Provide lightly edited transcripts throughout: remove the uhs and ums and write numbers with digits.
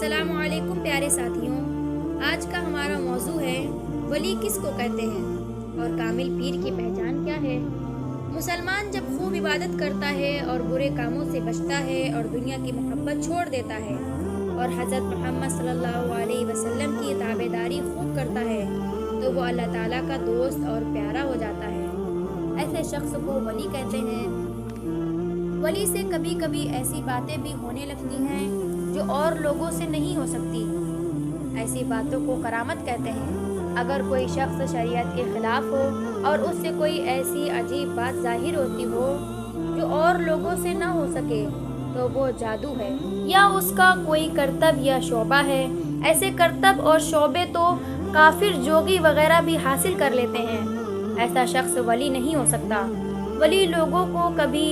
अस्सलाम वालेकुम प्यारे साथियों। आज का हमारा मौजू है वली किस को कहते हैं और कामिल पीर की पहचान क्या है। मुसलमान जब खूब इबादत करता है और बुरे कामों से बचता है और दुनिया की मोहब्बत छोड़ देता है और हज़रत मोहम्मद सल्लल्लाहु अलैहि वसल्लम की ताबेदारी खूब करता है तो वो अल्लाह ताला का दोस्त और प्यारा हो जाता है। ऐसे शख्स को वली कहते हैं। वली से कभी कभी ऐसी बातें भी होने लगती हैं जो और लोगों से नहीं हो सकती। ऐसी बातों को करामत कहते हैं। अगर कोई शख्स शरीयत के खिलाफ हो और उससे कोई ऐसी अजीब बात जाहिर होती हो जो और लोगों से ना हो सके तो वो जादू है या उसका कोई करतब या शोबा है। ऐसे करतब और शोबे तो काफिर जोगी वगैरह भी हासिल कर लेते हैं। ऐसा शख्स वली नहीं हो सकता। वली लोगों को कभी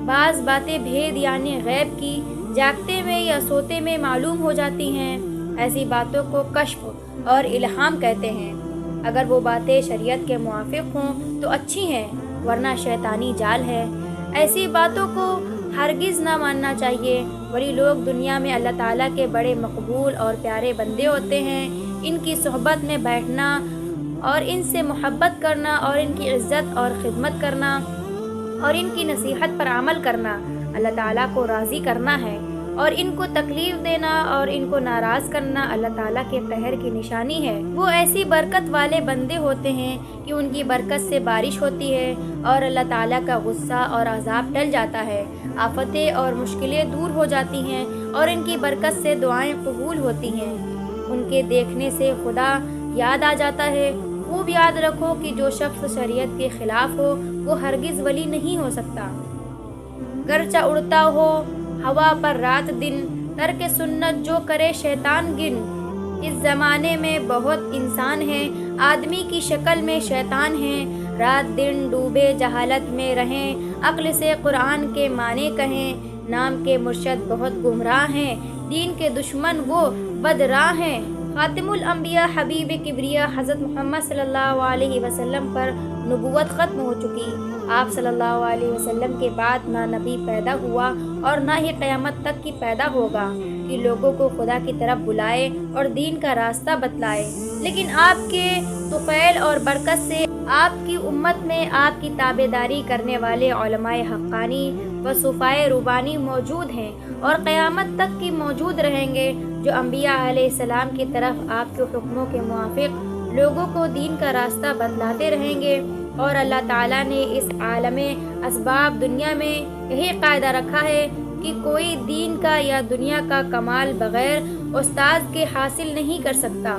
बाज़ बातें भेद यानी गैब की जागते में या सोते में मालूम हो जाती हैं। ऐसी बातों को कश्फ और इल्हाम कहते हैं। अगर वो बातें शरीयत के मुआफिक हों तो अच्छी हैं वरना शैतानी जाल है। ऐसी बातों को हरगिज़ ना मानना चाहिए। वली लोग दुनिया में अल्लाह ताला के बड़े मकबूल और प्यारे बंदे होते हैं। इनकी सोहबत में बैठना और इनसे मोहब्बत करना और इनकी इज़्ज़त और खिदमत करना और इनकी नसीहत पर अमल करना अल्लाह ताला को राज़ी करना है और इनको तकलीफ़ देना और इनको नाराज़ करना अल्लाह ताला के कहर की निशानी है। वो ऐसी बरकत वाले बंदे होते हैं कि उनकी बरकत से बारिश होती है और अल्लाह ताला का गुस्सा और अज़ाब टल जाता है। आफतें और मुश्किलें दूर हो जाती हैं और इनकी बरकत से दुआएं कबूल होती हैं। उनके देखने से खुदा याद आ जाता है। खूब याद रखो कि जो शख्स शरीयत के खिलाफ हो वो हरगिज़ वली नहीं हो सकता। गर्चा उड़ता हो हवा पर रात दिन, तर्क सुन्नत जो करे शैतान गिन। इस ज़माने में बहुत इंसान हैं, आदमी की शक्ल में शैतान हैं। रात दिन डूबे जहालत में रहें, अक्ल से कुरान के माने कहें। नाम के मुर्शद बहुत गुमराह हैं, दीन के दुश्मन वो बदराह हैं। खातिमुल अंबिया हबीब किबरिया हज़रत मोहम्मद सल्लल्लाहु अलैहि वसल्लम पर नबूवत ख़त्म हो चुकी। आप सल्लल्लाहु अलैहि वसल्लम के बाद ना नबी पैदा हुआ और ना ही क़यामत तक की पैदा होगा कि लोगों को खुदा की तरफ बुलाए और दीन का रास्ता बतलाए। लेकिन आपके तुफ़ैल और बरकत से आपकी उम्मत में आपकी ताबेदारी करने वाले उलमाए हक़ानी व सुफ़ाए रुबानी मौजूद हैं और क़यामत तक की मौजूद रहेंगे जो अंबिया अलैहिस्सलाम की तरफ आपके हुक्मों के मुआफ़िक लोगों को दीन का रास्ता बतलाते रहेंगे। और अल्लाह ताला ने इस आलमे असबाब दुनिया में यही कायदा रखा है कि कोई दीन का या दुनिया का कमाल बग़ैर उस्ताद के हासिल नहीं कर सकता।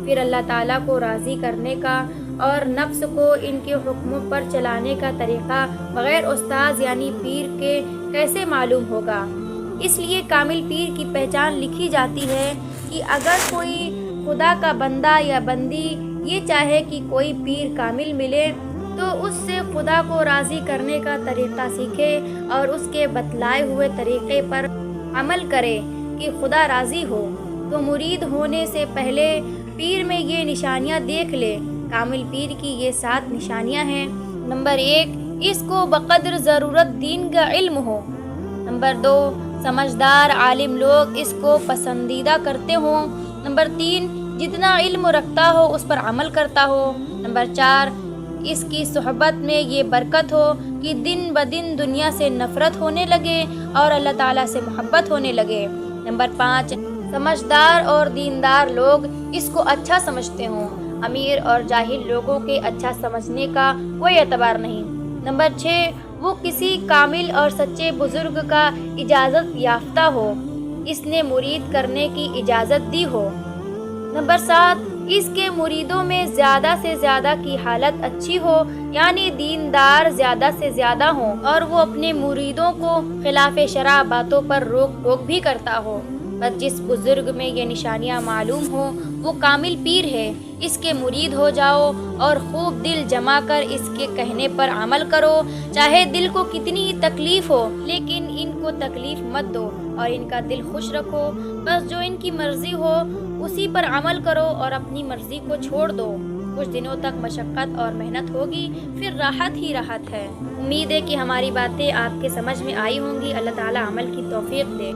फिर अल्लाह ताला को राज़ी करने का और नफ्स को इनके हुक्मों पर चलाने का तरीक़ा बग़ैर उस्ताद यानी पीर के कैसे मालूम होगा। इसलिए कामिल पीर की पहचान लिखी जाती है कि अगर कोई खुदा का बंदा या बंदी ये चाहे कि कोई पीर कामिल मिले तो उससे खुदा को राज़ी करने का तरीक़ा सीखे और उसके बतलाए हुए तरीक़े पर अमल करे कि खुदा राज़ी हो। तो मुरीद होने से पहले पीर में ये निशानियाँ देख ले। कामिल पीर की ये 7 निशानियाँ हैं। नंबर 1, इसको बक़द्र ज़रूरत दीन का इल्म हो। नंबर 2, समझदार आलिम लोग इसको पसंदीदा करते हों। नंबर 3, जितना इल्म रखता हो उस पर अमल करता हो। नंबर 4, इसकी सोहबत में ये बरकत हो कि दिन ब दिन दुनिया से नफ़रत होने लगे और अल्लाह ताला से मोहब्बत होने लगे। नंबर 5, समझदार और दीनदार लोग इसको अच्छा समझते हों। अमीर और जाहिल लोगों के अच्छा समझने का कोई एतबार नहीं। नंबर 6, वो किसी कामिल और सच्चे बुजुर्ग का इजाज़त याफ्ता हो, इसने मुरीद करने की इजाज़त दी हो। नंबर 7, इसके मुरीदों में ज़्यादा से ज़्यादा की हालत अच्छी हो यानी दीनदार ज़्यादा से ज़्यादा हो और वो अपने मुरीदों को खिलाफ शरअ बातों पर रोक टोक भी करता हो। बस जिस बुज़ुर्ग में ये निशानियाँ मालूम हो वो कामिल पीर है। इसके मुरीद हो जाओ और खूब दिल जमा कर इसके कहने पर अमल करो, चाहे दिल को कितनी ही तकलीफ़ हो, लेकिन इनको तकलीफ़ मत दो और इनका दिल खुश रखो। बस जो इनकी मर्ज़ी हो उसी पर अमल करो और अपनी मर्ज़ी को छोड़ दो। कुछ दिनों तक मशक्क़त और मेहनत होगी, फिर राहत ही राहत है। उम्मीद है कि हमारी बातें आपके समझ में आई होंगी। अल्लाह ताला अमल की तौफ़ीक़ दे।